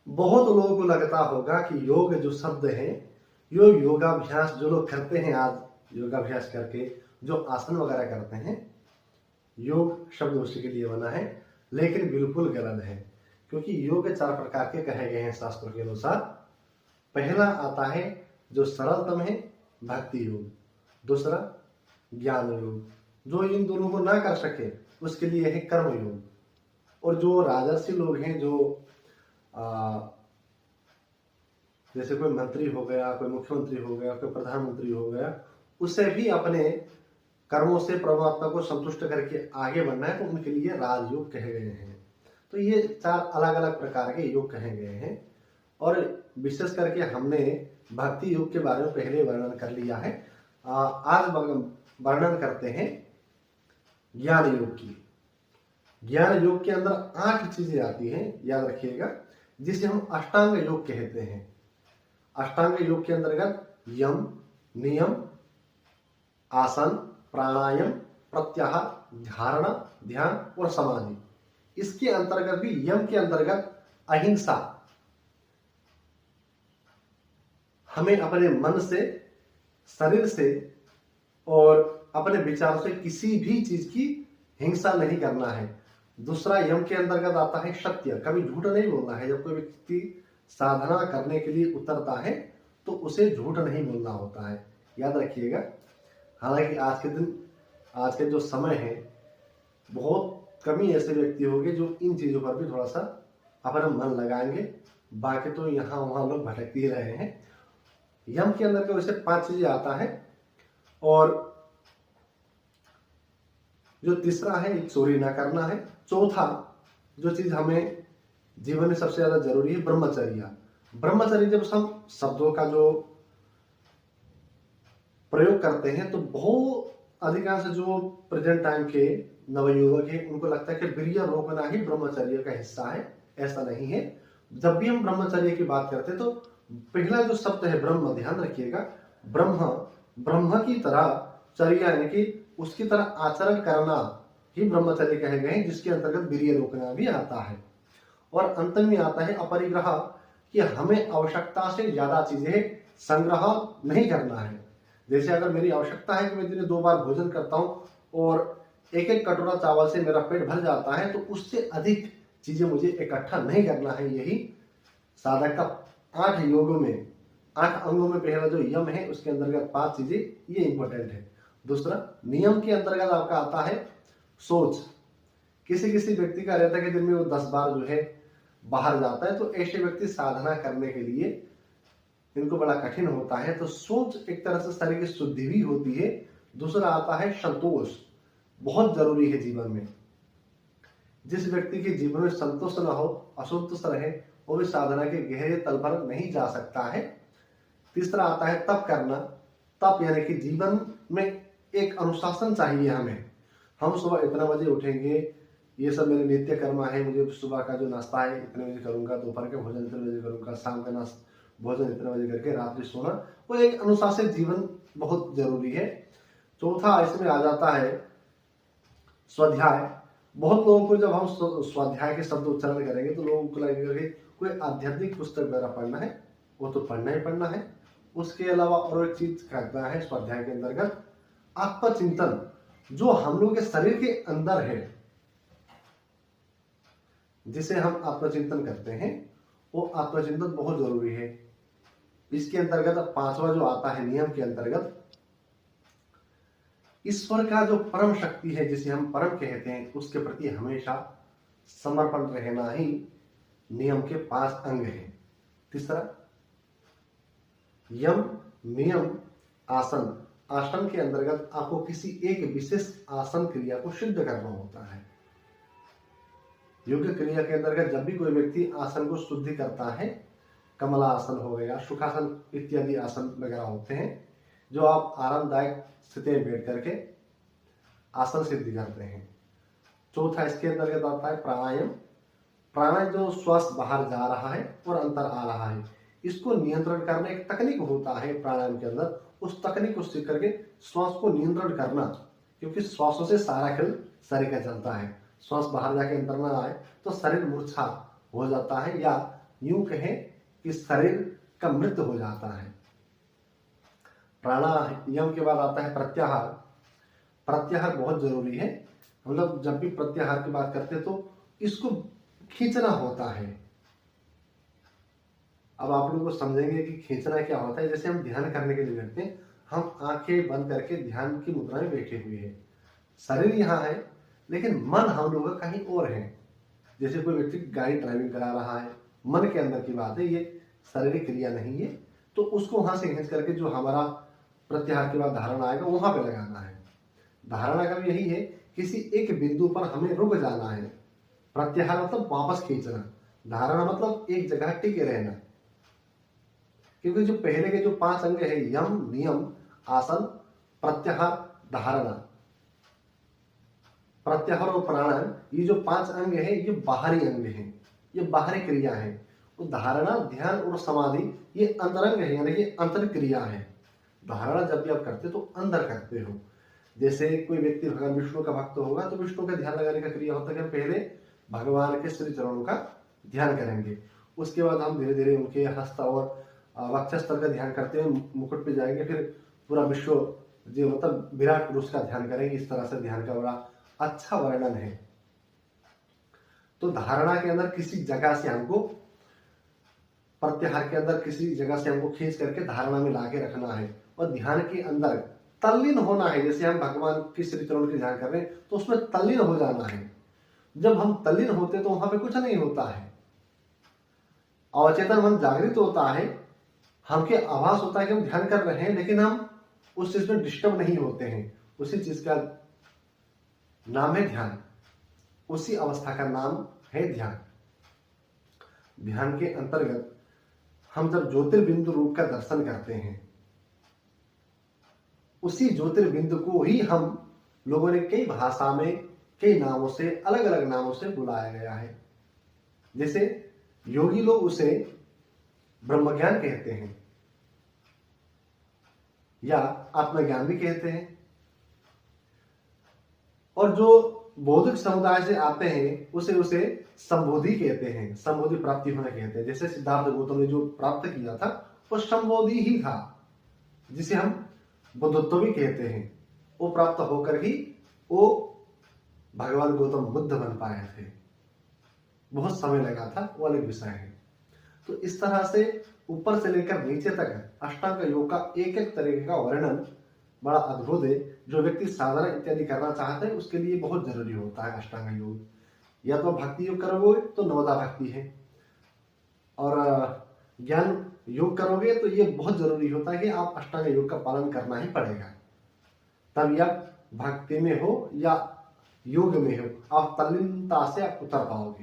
बहुत लोगों को लगता होगा कि योग जो शब्द है, योगाभ्यास जो लोग करते हैं, आज योगाभ्यास करके जो आसन वगैरह करते हैं, योग शब्द उसी के लिए बना है। लेकिन बिल्कुल गलत है, क्योंकि योग 4 प्रकार के कहे गए हैं शास्त्रों के अनुसार। पहला आता है जो सरलतम है, भक्ति योग। दूसरा ज्ञान योग, जो इन दोनों को ना कर सके उसके लिए है कर्म योग। और जो राजर्षि लोग हैं, जो जैसे कोई मंत्री हो गया, कोई मुख्यमंत्री हो गया, कोई प्रधानमंत्री हो गया, उसे भी अपने कर्मों से परमात्मा को संतुष्ट करके आगे बढ़ना है, तो उनके लिए राजयोग कहे गए हैं। तो ये 4 अलग अलग प्रकार के योग कहे गए हैं। और विशेष करके हमने भक्ति योग के बारे में पहले वर्णन कर लिया है। आज वर्णन करते हैं ज्ञान योग की। ज्ञान योग के अंदर 8 चीजें आती हैं, याद रखिएगा, जिसे हम अष्टांग योग कहते हैं। अष्टांग योग के अंतर्गत यम, नियम, आसन, प्राणायाम, प्रत्याहार, धारणा, ध्यान और समाधि। इसके अंतर्गत भी यम के अंतर्गत अहिंसा, हमें अपने मन से, शरीर से और अपने विचारों से किसी भी चीज की हिंसा नहीं करना है। दूसरा यम के अंतर्गत आता है सत्य, कभी झूठ नहीं बोलना है। जब कोई व्यक्ति साधना करने के लिए उतरता है तो उसे झूठ नहीं बोलना होता है, याद रखिएगा। हालांकि आज के जो समय है, बहुत कम ही ऐसे व्यक्ति होंगे जो इन चीजों पर भी थोड़ा सा अपना मन लगाएंगे, बाकी तो यहाँ वहां लोग भटकते ही रहे हैं। यम के अंदर के वैसे 5 चीजें आता है। और जो तीसरा है, चोरी ना करना है। चौथा जो चीज हमें जीवन में सबसे ज्यादा जरूरी है, ब्रह्मचर्य। ब्रह्मचर्य जब हम शब्दों का जो प्रयोग करते हैं तो बहुत अधिकांश जो प्रेजेंट टाइम के नवयुवक हैं, उनको लगता है कि वीर्य रोकना ही ब्रह्मचर्य का हिस्सा है। ऐसा नहीं है। जब भी हम ब्रह्मचर्य की बात करते हैं तो पहला जो शब्द है ब्रह्म, ध्यान रखिएगा। ब्रह्म की तरह चर्या, यानी कि उसकी तरह आचरण करना ही ब्रह्मचर्य कहे गए हैं, जिसके अंतर्गत वीर्य रोकना भी आता है। और अंत में आता है अपरिग्रह, कि हमें आवश्यकता से ज्यादा चीजें संग्रह नहीं करना है। जैसे अगर मेरी आवश्यकता है कि मैं दिन में 2 बार भोजन करता हूं और एक कटोरा चावल से मेरा पेट भर जाता है, तो उससे अधिक चीजें मुझे इकट्ठा नहीं करना है। यही साधक का 8 योगों में, 8 अंगों में पहला जो यम है, उसके अंतर्गत 5 चीजें, ये इंपॉर्टेंट है। दूसरा नियम के अंतर्गत आपका आता है सोच। किसी व्यक्ति का रहता है कि दिन में वो 10 बार जो है बाहर जाता है, तो ऐसे व्यक्ति साधना करने के लिए इनको बड़ा कठिन होता है। तो सोच एक तरह से शरीर की शुद्धि भी होती है। दूसरा आता है संतोष, बहुत जरूरी है जीवन में। जिस व्यक्ति के जीवन में संतोष न हो, असंतुष्ट रहे, वो भी साधना के गहरे तल पर नहीं जा सकता है। तीसरा आता है तप करना। तप यानी कि जीवन में एक अनुशासन चाहिए हमें। हम सुबह इतना बजे उठेंगे, ये सब मेरे नित्य कर्म है, मुझे सुबह का जो नाश्ता है इतने बजे करूंगा, दोपहर के भोजन इतने बजे करूंगा, शाम का भोजन इतने बजे करके रात्रि सोना, वो एक अनुशासित जीवन बहुत जरूरी है। चौथा इसमें आ जाता है स्वाध्याय। बहुत लोगों को जब हम स्वाध्याय के शब्द उच्चारण करेंगे तो लोगों को लगेगा कि कोई आध्यात्मिक पुस्तक वगैरह पढ़ना है, वो तो पढ़ना ही पढ़ना है। उसके अलावा और एक चीज करना है स्वाध्याय के अंतर्गत, आत्मचिंतन, जो हम लोग के शरीर के अंदर है, जिसे हम आत्मचिंतन करते हैं, वो आत्मचिंतन बहुत जरूरी है। इसके अंतर्गत 5वां जो आता है नियम के अंतर्गत, ईश्वर का जो परम शक्ति है, जिसे हम परम कहते हैं, उसके प्रति हमेशा समर्पण रहना ही नियम के 5 अंग हैं। तीसरा यम, नियम, आसन। आसन के अंतर्गत आपको किसी एक विशेष आसन क्रिया को सिद्ध करना होता है। योग क्रिया के अंतर्गत जब भी कोई व्यक्ति आसन को शुद्धि करता है, कमलासन हो गया, सुखासन इत्यादि आसन वगैरह होते हैं, जो आप आरामदायक स्थिति में बैठ करके आसन सिद्धि करते हैं। चौथा इसके अंतर्गत आता है प्राणायाम। प्राणायाम जो श्वास बाहर जा रहा है और अंदर आ रहा है, इसको नियंत्रण करना एक तकनीक होता है प्राणायाम के अंदर। उस तकनीक को सीख करके श्वास को नियंत्रण करना, क्योंकि श्वासों से सारा खेल शरीर का चलता है। श्वास बाहर जाके अंदर ना आए तो शरीर मूर्छा हो जाता है या यूं कहें कि शरीर का मृत्यु हो जाता है। प्राणायाम के बाद आता है प्रत्याहार। प्रत्याहार बहुत जरूरी है। हम लोग जब भी प्रत्याहार की बात करते हैं तो इसको खींचना होता है। अब आप लोग को समझेंगे कि खींचना क्या होता है। जैसे हम ध्यान करने के लिए बैठते हैं, हम आंखें बंद करके ध्यान की मुद्रा में बैठे हुए हैं, शरीर यहाँ है लेकिन मन हम लोग का कहीं और है। जैसे कोई व्यक्ति गाड़ी ड्राइविंग करा रहा है, मन के अंदर की बात है, ये शारीरिक क्रिया नहीं है, तो उसको वहां से खींच करके जो हमारा प्रत्याहार के बाद धारणा आएगा वहां पे लगाना है। धारणा का भी यही है, किसी एक बिंदु पर हमें रुक जाना है। प्रत्याहार मतलब वापस खींचना, धारणा मतलब एक जगह टिके रहना। क्योंकि जो पहले के जो 5 अंग है, यम, नियम, आसन, प्रत्याहार, धारणा, प्रत्याहार और प्राणायाम, ये जो 5 अंग है ये बाहरी अंग है, ये बाहरी क्रिया है। तो धारणा, ध्यान और समाधि ये अंतरंग है, यानी कि अंतर क्रिया है। धारणा जब भी आप करते हो तो अंदर करते हो। जैसे कोई व्यक्ति भगवान विष्णु का भक्त होगा तो विष्णु का ध्यान लगाने का क्रिया होता है कि हम पहले भगवान के श्री चरणों का ध्यान करेंगे, उसके बाद हम धीरे धीरे उनके हस्त और वक्षस्थल का ध्यान करते हुए मुकुट पे जाएंगे, फिर पूरा विश्व जो मतलब विराट पुरुष का ध्यान करेंगे। इस तरह से ध्यान का बड़ा अच्छा वर्णन है। तो धारणा के अंदर किसी जगह से हमको, प्रत्याहार के अंदर किसी जगह से हमको खींच करके धारणा में लाके रखना है, और ध्यान के अंदर तल्लीन होना है। जैसे हम भगवान के श्री चरणों के ध्यान कर रहे हैं तो उसमें तल्लीन हो जाना है। जब हम तल्लीन होते तो वहां पे कुछ नहीं होता है, अवचेतन मन जागृत होता है, हमके आभास होता है कि हम ध्यान कर रहे हैं, लेकिन हम उस चीज में डिस्टर्ब नहीं होते हैं। उसी चीज का नाम है ध्यान, उसी अवस्था का नाम है ध्यान। ध्यान के अंतर्गत हम जब ज्योतिर्बिंदु रूप का दर्शन करते हैं, उसी ज्योतिर्बिंदु को ही हम लोगों ने कई भाषा में कई नामों से, अलग अलग नामों से बुलाया गया है। जैसे योगी लोग उसे ब्रह्मज्ञान कहते हैं या आत्मज्ञान भी कहते हैं, और जो बौद्धिक समुदाय से आते हैं उसे संबोधि कहते हैं, संबोधि प्राप्ति होना कहते हैं। जैसे सिद्धार्थ गौतम ने जो प्राप्त किया था वो संबोधि ही था, जिसे हम बुद्धत्व भी कहते हैं। वो प्राप्त होकर ही वो भगवान गौतम बुद्ध बन पाए थे। बहुत समय लगा था, वो अलग विषय है। तो इस तरह से ऊपर से लेकर नीचे तक अष्टांग योग का एक एक तरीके का वर्णन बड़ा अद्भुत है। जो व्यक्ति साधना इत्यादि करना चाहता है उसके लिए बहुत जरूरी होता है अष्टांग योग। या तो भक्ति योग करोगे तो नवदा भक्ति है, और ज्ञान योग करोगे तो ये बहुत जरूरी होता है कि आप अष्टांग योग का पालन करना ही पड़ेगा। तब आप भक्ति में हो या योग में हो, आप तल्लीनता से आप उतर पाओगे।